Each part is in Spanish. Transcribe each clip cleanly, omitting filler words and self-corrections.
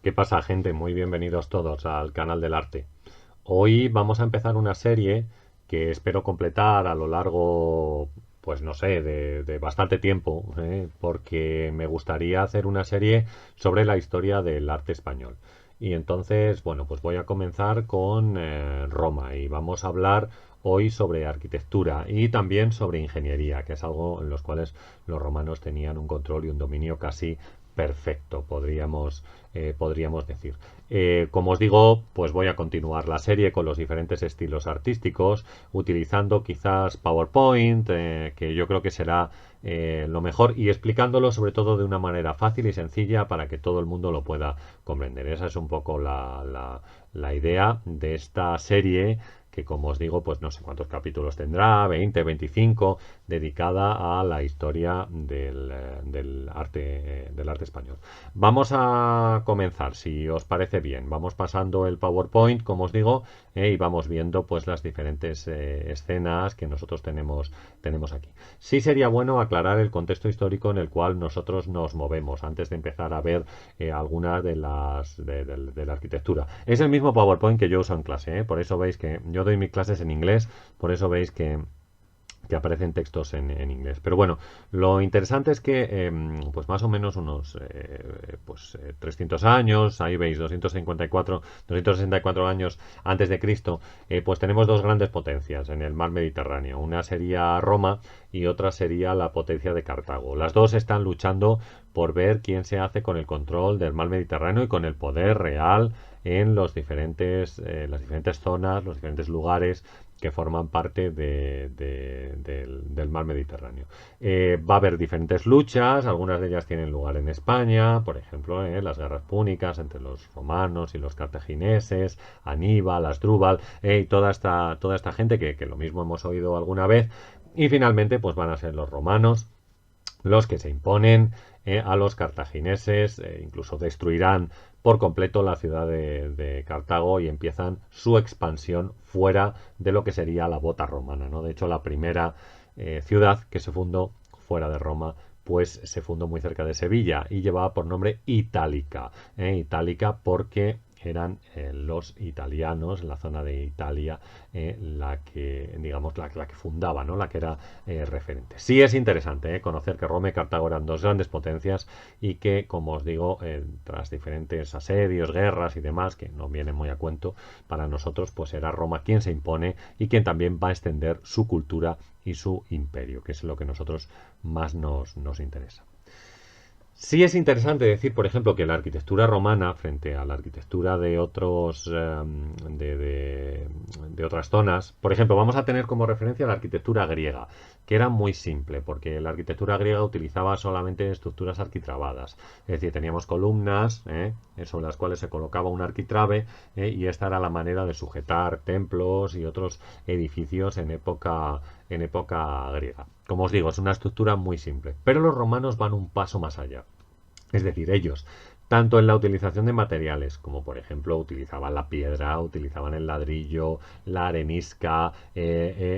¿Qué pasa, gente? Muy bienvenidos todos al canal del arte. Hoy vamos a empezar una serie que espero completar a lo largo, pues no sé, de bastante tiempo, porque me gustaría hacer una serie sobre la historia del arte español. Y entonces, bueno, pues voy a comenzar con Roma y vamos a hablar hoy sobre arquitectura y también sobre ingeniería, que es algo en los cuales los romanos tenían un control y un dominio casi perfecto, podríamos decir. Como os digo, pues voy a continuar la serie con los diferentes estilos artísticos, utilizando quizás PowerPoint, que yo creo que será lo mejor, y explicándolo sobre todo de una manera fácil y sencilla para que todo el mundo lo pueda comprender. Esa es un poco la idea de esta serie que como os digo, pues no sé cuántos capítulos tendrá, 20, 25, dedicada a la historia del arte español. Vamos a comenzar, si os parece bien. Vamos pasando el PowerPoint, como os digo, y vamos viendo pues las diferentes escenas que nosotros tenemos aquí. Sí sería bueno aclarar el contexto histórico en el cual nosotros nos movemos antes de empezar a ver algunas de la arquitectura. Es el mismo PowerPoint que yo uso en clase, por eso veis que yo doy mis clases en inglés, por eso veis que aparecen textos en inglés. Pero bueno, lo interesante es que pues más o menos unos 300 años, ahí veis 264 años antes de Cristo, pues tenemos dos grandes potencias en el mar Mediterráneo. Una sería Roma y otra sería la potencia de Cartago. Las dos están luchando por ver quién se hace con el control del mar Mediterráneo y con el poder real en las diferentes zonas, los diferentes lugares que forman parte del mar Mediterráneo. Va a haber diferentes luchas, algunas de ellas tienen lugar en España, por ejemplo, las guerras púnicas entre los romanos y los cartagineses, Aníbal, Asdrúbal, y toda esta gente que lo mismo hemos oído alguna vez, y finalmente pues van a ser los romanos los que se imponen a los cartagineses, incluso destruirán por completo la ciudad de Cartago y empiezan su expansión fuera de lo que sería la bota romana, ¿no? De hecho, la primera ciudad que se fundó fuera de Roma pues se fundó muy cerca de Sevilla y llevaba por nombre Itálica. Itálica porque eran los italianos, la zona de Italia, la que, digamos, la que fundaba, ¿no? La que era referente. Sí es interesante conocer que Roma y Cartago eran dos grandes potencias y que, como os digo, tras diferentes asedios, guerras y demás, que no vienen muy a cuento, para nosotros pues era Roma quien se impone y quien también va a extender su cultura y su imperio, que es lo que a nosotros más nos interesa. Sí es interesante decir, por ejemplo, que la arquitectura romana, frente a la arquitectura de de otras zonas, por ejemplo, vamos a tener como referencia la arquitectura griega, que era muy simple, porque la arquitectura griega utilizaba solamente estructuras arquitrabadas. Es decir, teníamos columnas sobre las cuales se colocaba un arquitrabe, y esta era la manera de sujetar templos y otros edificios en época griega. Como os digo, es una estructura muy simple. Pero los romanos van un paso más allá. Es decir, ellos, tanto en la utilización de materiales, como por ejemplo utilizaban la piedra, utilizaban el ladrillo, la arenisca,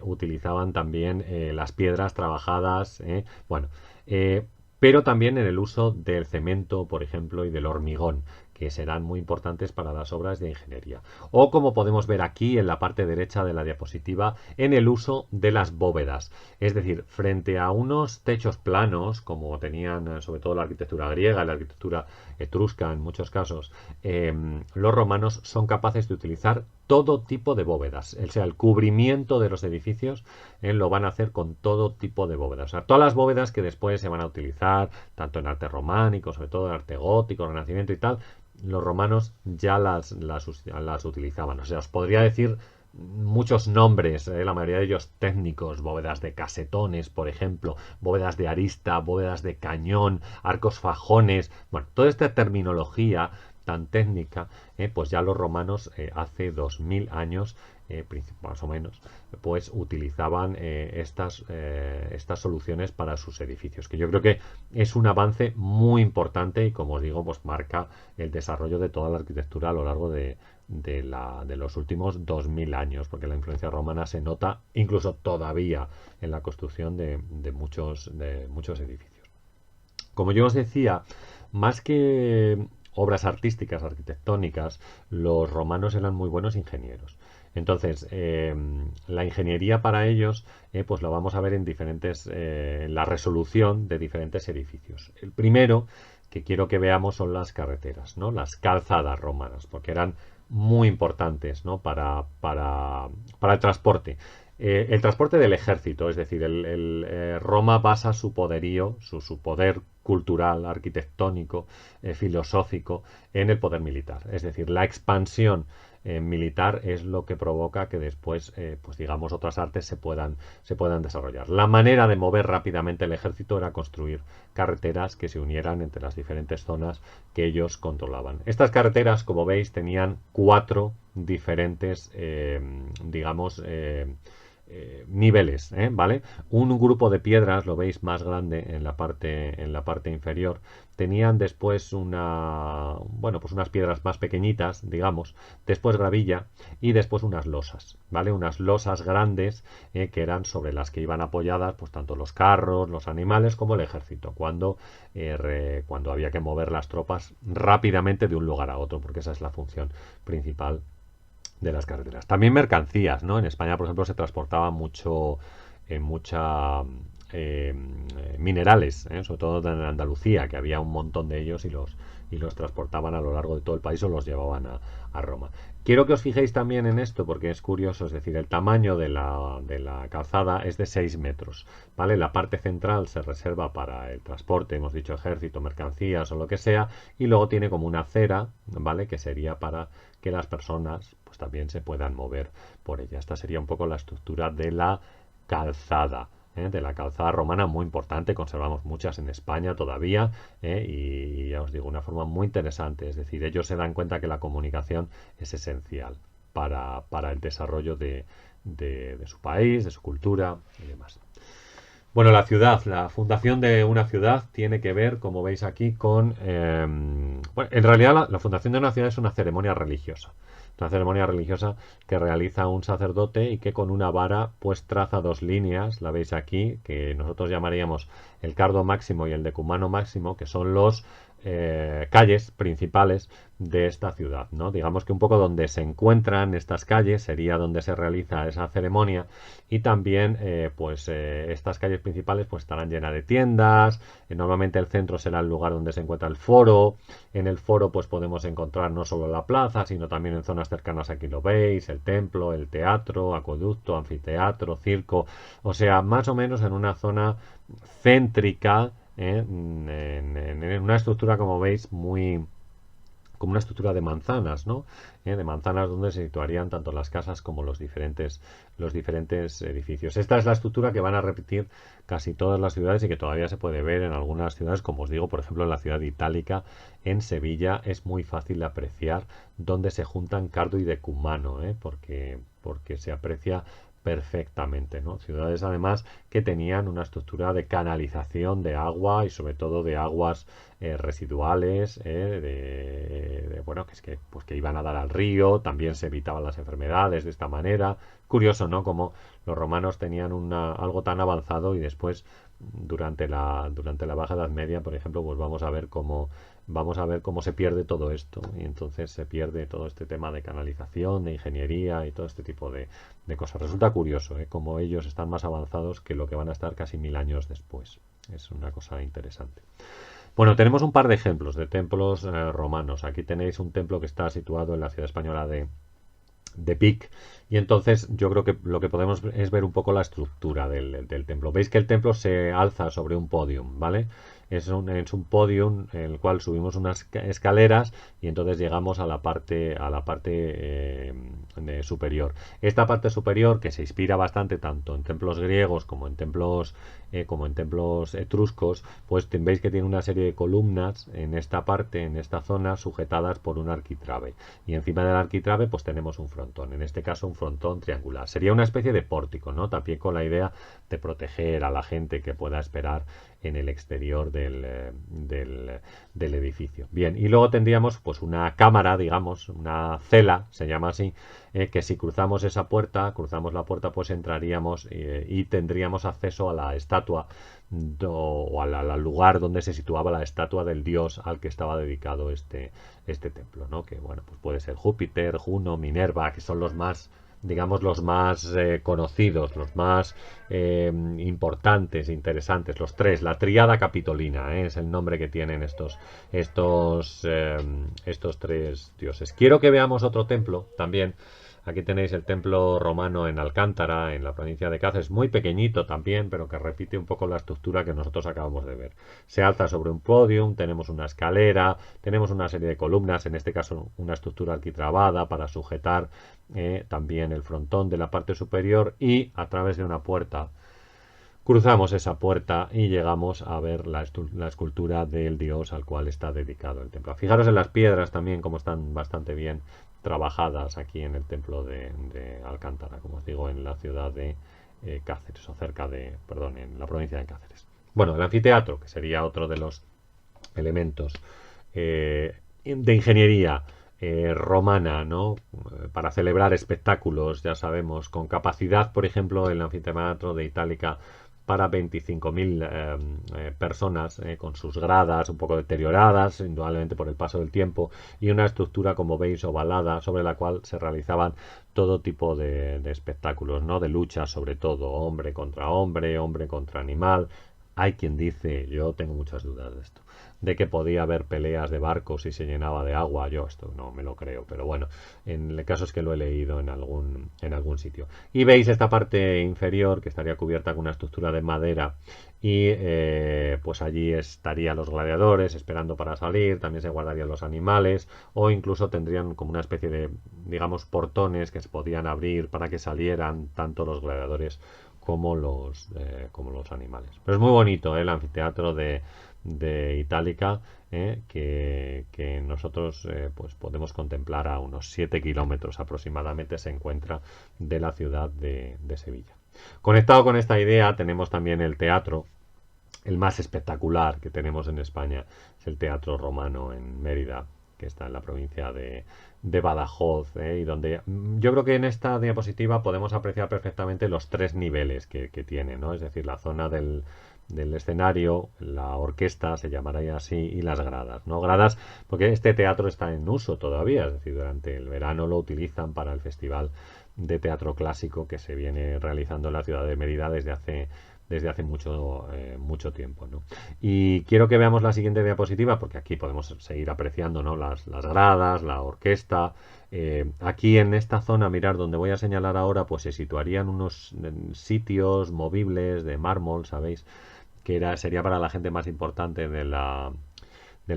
utilizaban también las piedras trabajadas, bueno, eh, pero también en el uso del cemento, por ejemplo, y del hormigón, que serán muy importantes para las obras de ingeniería. O como podemos ver aquí en la parte derecha de la diapositiva, en el uso de las bóvedas. Es decir, frente a unos techos planos, como tenían sobre todo la arquitectura griega y la arquitectura etrusca en muchos casos, los romanos son capaces de utilizar todo tipo de bóvedas. O sea, el cubrimiento de los edificios lo van a hacer con todo tipo de bóvedas. O sea, todas las bóvedas que después se van a utilizar, tanto en arte románico, sobre todo en arte gótico, renacimiento y tal, los romanos ya las utilizaban. O sea, os podría decir muchos nombres, la mayoría de ellos técnicos, bóvedas de casetones, por ejemplo, bóvedas de arista, bóvedas de cañón, arcos fajones, bueno, toda esta terminología tan técnica, pues ya los romanos hace 2000 años, más o menos, pues utilizaban estas soluciones para sus edificios, que yo creo que es un avance muy importante y como os digo, pues marca el desarrollo de toda la arquitectura a lo largo de los últimos 2000 años, porque la influencia romana se nota incluso todavía en la construcción de muchos edificios. Como yo os decía, más que obras artísticas, arquitectónicas, los romanos eran muy buenos ingenieros. Entonces, la ingeniería para ellos, pues lo vamos a ver en en la resolución de diferentes edificios. El primero que quiero que veamos son las carreteras, ¿no? Las calzadas romanas, porque eran muy importantes, ¿no? Para el transporte. El transporte del ejército, es decir, Roma basa su poderío, su poder cultural, arquitectónico, filosófico, en el poder militar. Es decir, la expansión militar es lo que provoca que después, pues digamos, otras artes se puedan desarrollar. La manera de mover rápidamente el ejército era construir carreteras que se unieran entre las diferentes zonas que ellos controlaban. Estas carreteras, como veis, tenían cuatro diferentes, digamos, niveles, ¿vale? Un grupo de piedras, lo veis más grande en la parte inferior, tenían después bueno, pues unas piedras más pequeñitas, digamos, después gravilla y después unas losas, ¿vale? Unas losas grandes que eran sobre las que iban apoyadas, pues tanto los carros, los animales como el ejército, cuando había que mover las tropas rápidamente de un lugar a otro, porque esa es la función principal de las carreteras. También mercancías, ¿no? En España, por ejemplo, se transportaba mucha minerales, sobre todo en Andalucía, que había un montón de ellos y los transportaban a lo largo de todo el país o los llevaban a Roma. Quiero que os fijéis también en esto porque es curioso, es decir, el tamaño de la calzada es de 6 metros, ¿vale? La parte central se reserva para el transporte, hemos dicho ejército, mercancías o lo que sea, y luego tiene como una acera, ¿vale? Que sería para que las personas pues también se puedan mover por ella. Esta sería un poco la estructura de la calzada. De la calzada romana, muy importante, conservamos muchas en España todavía, y ya os digo, una forma muy interesante, es decir, ellos se dan cuenta que la comunicación es esencial para el desarrollo de su país, de su cultura y demás. Bueno, la fundación de una ciudad tiene que ver, como veis aquí, con... bueno, en realidad la fundación de una ciudad es una ceremonia religiosa. Una ceremonia religiosa que realiza un sacerdote y que con una vara pues traza dos líneas, la veis aquí, que nosotros llamaríamos el cardo máximo y el decumano máximo, que son los calles principales de esta ciudad, ¿no? Digamos que un poco donde se encuentran estas calles sería donde se realiza esa ceremonia y también estas calles principales pues estarán llenas de tiendas, normalmente el centro será el lugar donde se encuentra el foro, en el foro pues podemos encontrar no solo la plaza, sino también en zonas cercanas, aquí lo veis, el templo, el teatro, acueducto, anfiteatro, circo, o sea, más o menos en una zona céntrica, en una estructura, como veis, como una estructura de manzanas, ¿no? De manzanas donde se situarían tanto las casas como los diferentes edificios. Esta es la estructura que van a repetir casi todas las ciudades y que todavía se puede ver en algunas ciudades, como os digo, por ejemplo, en la ciudad itálica, en Sevilla, es muy fácil de apreciar donde se juntan cardo y decumano, porque se aprecia perfectamente, ¿no? Ciudades además que tenían una estructura de canalización de agua y sobre todo de aguas residuales, bueno, que iban a dar al río, también se evitaban las enfermedades de esta manera. Curioso, ¿no? Como los romanos tenían algo tan avanzado y después durante la Baja Edad Media, por ejemplo, pues vamos a ver cómo se pierde todo esto y entonces se pierde todo este tema de canalización, de ingeniería y todo este tipo de cosas. Resulta curioso, cómo ellos están más avanzados que lo que van a estar casi 1000 años después. Es una cosa interesante. Bueno, tenemos un par de ejemplos de templos romanos. Aquí tenéis un templo que está situado en la ciudad española de Vic, y entonces yo creo que lo que podemos es ver un poco la estructura del templo. Veis que el templo se alza sobre un podium, ¿vale? Es un podium en el cual subimos unas escaleras y entonces llegamos a la parte superior. Esta parte superior, que se inspira bastante tanto en templos griegos como en templos etruscos, pues veis que tiene una serie de columnas en esta parte, en esta zona, sujetadas por un arquitrabe. Y encima del arquitrabe pues tenemos un frontón, en este caso un frontón triangular. Sería una especie de pórtico, ¿no? También con la idea de proteger a la gente que pueda esperar en el exterior del edificio. Bien, y luego tendríamos pues una cámara, digamos, una cela, se llama así, que si cruzamos la puerta, pues entraríamos y tendríamos acceso a la estatua o al lugar donde se situaba la estatua del dios al que estaba dedicado este templo, ¿no? Que bueno, pues puede ser Júpiter, Juno, Minerva, que son los más, digamos, los más conocidos, los más importantes, interesantes, los tres, la tríada capitolina, es el nombre que tienen estos tres dioses. Quiero que veamos otro templo también. Aquí tenéis el templo romano en Alcántara, en la provincia de Cáceres, muy pequeñito también, pero que repite un poco la estructura que nosotros acabamos de ver. Se alza sobre un podium, tenemos una escalera, tenemos una serie de columnas, en este caso una estructura arquitrabada para sujetar también el frontón de la parte superior, y a través de una puerta cruzamos esa puerta y llegamos a ver la escultura del dios al cual está dedicado el templo. Fijaros en las piedras también, como están bastante bien trabajadas aquí en el templo de Alcántara, como os digo, en la ciudad de Cáceres, o cerca de, perdón, en la provincia de Cáceres. Bueno, el anfiteatro, que sería otro de los elementos de ingeniería romana, ¿no? Para celebrar espectáculos, ya sabemos, con capacidad, por ejemplo, el anfiteatro de Itálica para 25.000 personas, con sus gradas un poco deterioradas, indudablemente por el paso del tiempo, y una estructura, como veis, ovalada, sobre la cual se realizaban todo tipo de espectáculos, ¿no? De luchas, sobre todo, hombre contra animal. Hay quien dice, yo tengo muchas dudas de esto, de que podía haber peleas de barcos y se llenaba de agua. Yo esto no me lo creo, pero bueno, en el caso es que lo he leído en algún sitio. Y veis esta parte inferior que estaría cubierta con una estructura de madera, y pues allí estarían los gladiadores esperando para salir, también se guardarían los animales, o incluso tendrían como una especie de, digamos, portones que se podían abrir para que salieran tanto los gladiadores como los animales. Pero es muy bonito el anfiteatro de Itálica, que nosotros pues podemos contemplar a unos 7 kilómetros aproximadamente, se encuentra de la ciudad de Sevilla. Conectado con esta idea tenemos también el teatro, el más espectacular que tenemos en España, es el Teatro Romano en Mérida, que está en la provincia de Badajoz, y donde yo creo que en esta diapositiva podemos apreciar perfectamente los tres niveles que tiene, ¿no? Es decir, la zona del escenario, la orquesta se llamará así, y las gradas, ¿no? Gradas porque este teatro está en uso todavía, es decir, durante el verano lo utilizan para el festival de teatro clásico que se viene realizando en la ciudad de Mérida desde hace mucho tiempo, ¿no? Y quiero que veamos la siguiente diapositiva, porque aquí podemos seguir apreciando, ¿no? las gradas, la orquesta. Aquí en esta zona, mirar donde voy a señalar ahora, pues se situarían unos sitios movibles de mármol, ¿sabéis? Que sería para la gente más importante de la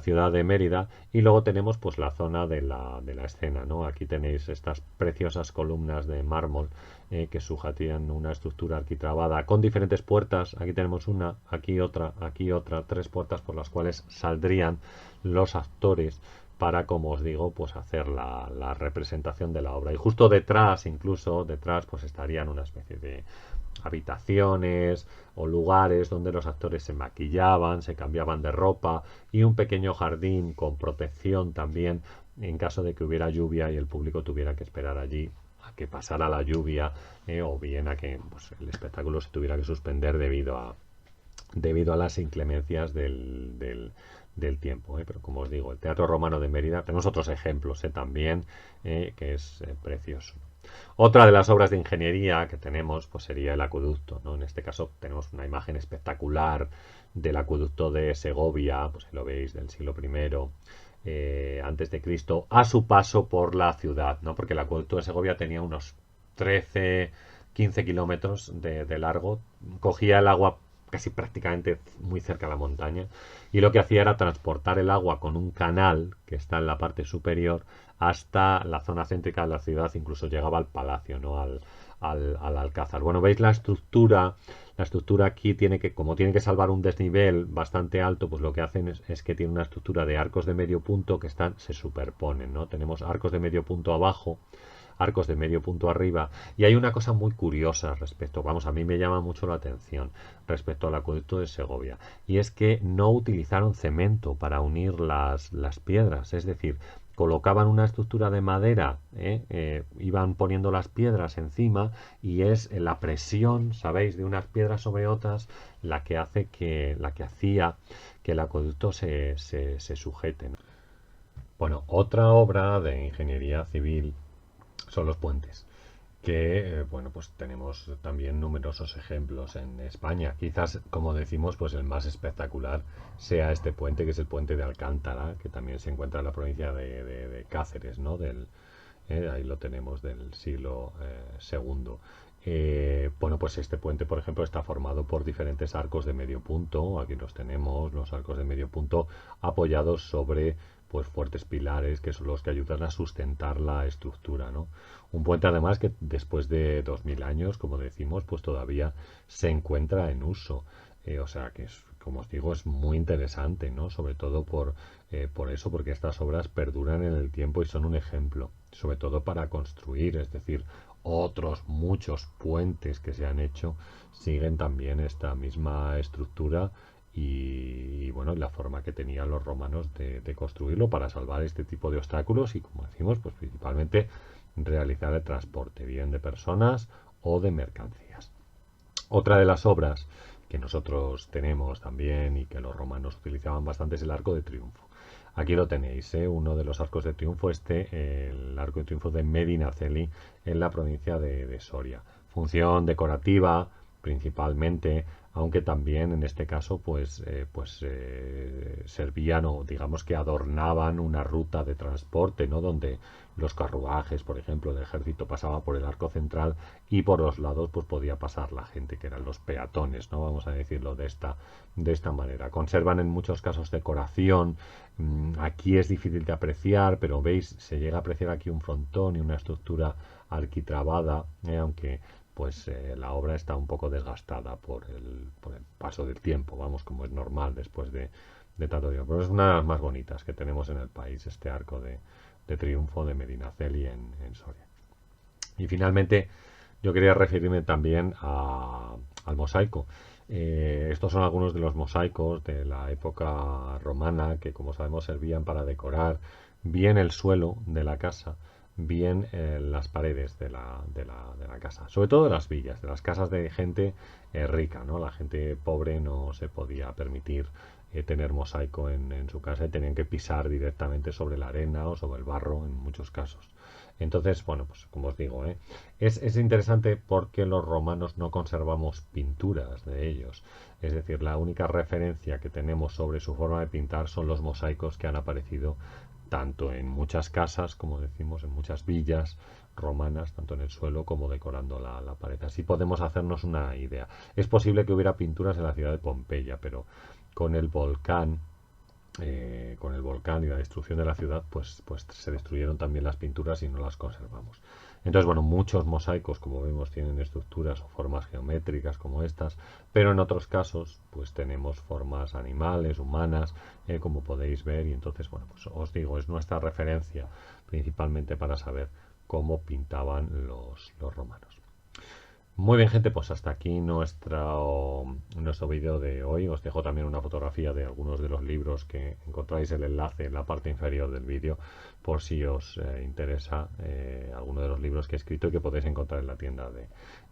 ciudad de Mérida. Y luego tenemos pues la zona de la escena, ¿no? Aquí tenéis estas preciosas columnas de mármol que sujetan una estructura arquitrabada con diferentes puertas. Aquí tenemos una, aquí otra, tres puertas por las cuales saldrían los actores para, como os digo, pues hacer la representación de la obra. Y justo detrás, pues estarían una especie de habitaciones o lugares donde los actores se maquillaban, se cambiaban de ropa, y un pequeño jardín con protección también en caso de que hubiera lluvia y el público tuviera que esperar allí a que pasara la lluvia, o bien a que pues, el espectáculo se tuviera que suspender debido a las inclemencias del tiempo, pero como os digo, el Teatro Romano de Mérida, tenemos otros ejemplos también, que es precioso. Otra de las obras de ingeniería que tenemos pues sería el acueducto, ¿no? En este caso tenemos una imagen espectacular del acueducto de Segovia, pues lo veis, del siglo I antes de Cristo, a su paso por la ciudad, ¿no? Porque el acueducto de Segovia tenía unos 13, 15 kilómetros de largo, cogía el agua casi prácticamente muy cerca de la montaña, y lo que hacía era transportar el agua con un canal que está en la parte superior hasta la zona céntrica de la ciudad, incluso llegaba al palacio, ¿no? al alcázar. Bueno, veis la estructura aquí como tiene que salvar un desnivel bastante alto, pues lo que hacen es que tiene una estructura de arcos de medio punto que se superponen, ¿no? Tenemos arcos de medio punto abajo, arcos de medio punto arriba, y hay una cosa muy curiosa a mí me llama mucho la atención respecto al acueducto de Segovia, y es que no utilizaron cemento para unir las piedras, es decir, colocaban una estructura de madera, iban poniendo las piedras encima y es la presión, ¿sabéis?, de unas piedras sobre otras la que hacía que el acueducto se sujete, ¿no? Bueno, otra obra de ingeniería civil son los puentes, que bueno, pues tenemos también numerosos ejemplos en España. Quizás, como decimos, pues el más espectacular sea este puente, que es el puente de Alcántara, que también se encuentra en la provincia de Cáceres, ¿no? Ahí lo tenemos del siglo segundo. Bueno, pues este puente, por ejemplo, está formado por diferentes arcos de medio punto. Aquí los tenemos, los arcos de medio punto apoyados sobre pues fuertes pilares que son los que ayudan a sustentar la estructura, ¿no? Un puente además que después de 2000 años, como decimos, pues todavía se encuentra en uso. O sea que es, como os digo, es muy interesante, ¿no? Sobre todo por eso, porque estas obras perduran en el tiempo y son un ejemplo, sobre todo para construir, es decir, otros muchos puentes que se han hecho siguen también esta misma estructura y, bueno, la forma que tenían los romanos de construirlo para salvar este tipo de obstáculos y, como decimos, pues principalmente realizar el transporte, bien de personas o de mercancías. Otra de las obras que nosotros tenemos también y que los romanos utilizaban bastante es el Arco de Triunfo. Aquí lo tenéis, ¿eh? Uno de los arcos de triunfo, el Arco de Triunfo de Medinaceli en la provincia de Soria. Función decorativa principalmente, aunque también en este caso servían o digamos que adornaban una ruta de transporte, ¿no? Donde los carruajes, por ejemplo, del ejército pasaba por el arco central y por los lados pues podía pasar la gente, que eran los peatones, ¿no? Vamos a decirlo de esta manera. Conservan en muchos casos decoración. Aquí es difícil de apreciar, pero veis, se llega a apreciar aquí un frontón y una estructura arquitrabada, aunque pues la obra está un poco desgastada por el paso del tiempo, vamos, como es normal después de tanto tiempo. Pero es una de las más bonitas que tenemos en el país, este arco de triunfo de Medinaceli en Soria. Y finalmente, yo quería referirme también al mosaico. Estos son algunos de los mosaicos de la época romana que, como sabemos, servían para decorar bien el suelo de la casa, bien las paredes de la casa, sobre todo de las villas, de las casas de gente rica, ¿no? La gente pobre no se podía permitir tener mosaico en su casa y tenían que pisar directamente sobre la arena o sobre el barro en muchos casos. Entonces, bueno, pues como os digo, es interesante porque los romanos no conservamos pinturas de ellos. Es decir, la única referencia que tenemos sobre su forma de pintar son los mosaicos que han aparecido tanto en muchas casas, como decimos, en muchas villas romanas, tanto en el suelo como decorando la pared. Así podemos hacernos una idea. Es posible que hubiera pinturas en la ciudad de Pompeya, pero con el volcán y la destrucción de la ciudad, pues se destruyeron también las pinturas y no las conservamos. Entonces, bueno, muchos mosaicos, como vemos, tienen estructuras o formas geométricas como estas, pero en otros casos, pues tenemos formas animales, humanas, como podéis ver, y entonces, bueno, pues os digo, es nuestra referencia principalmente para saber cómo pintaban los romanos. Muy bien, gente, pues hasta aquí nuestro vídeo de hoy. Os dejo también una fotografía de algunos de los libros que encontráis el enlace en la parte inferior del vídeo por si os interesa alguno de los libros que he escrito y que podéis encontrar en la tienda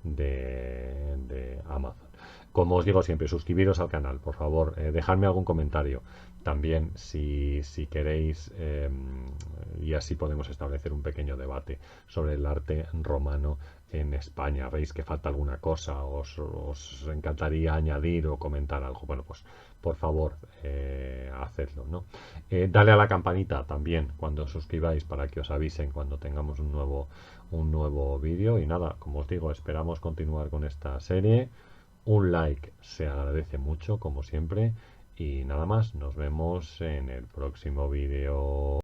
de Amazon. Como os digo siempre, suscribiros al canal, por favor, dejadme algún comentario también si queréis y así podemos establecer un pequeño debate sobre el arte romano en España. Veis que falta alguna cosa, os encantaría añadir o comentar algo, bueno, pues por favor hacedlo, ¿no? Dale a la campanita también cuando os suscribáis para que os avisen cuando tengamos un nuevo vídeo. Y nada, como os digo, esperamos continuar con esta serie. Un like se agradece mucho, como siempre. Y nada más, nos vemos en el próximo vídeo.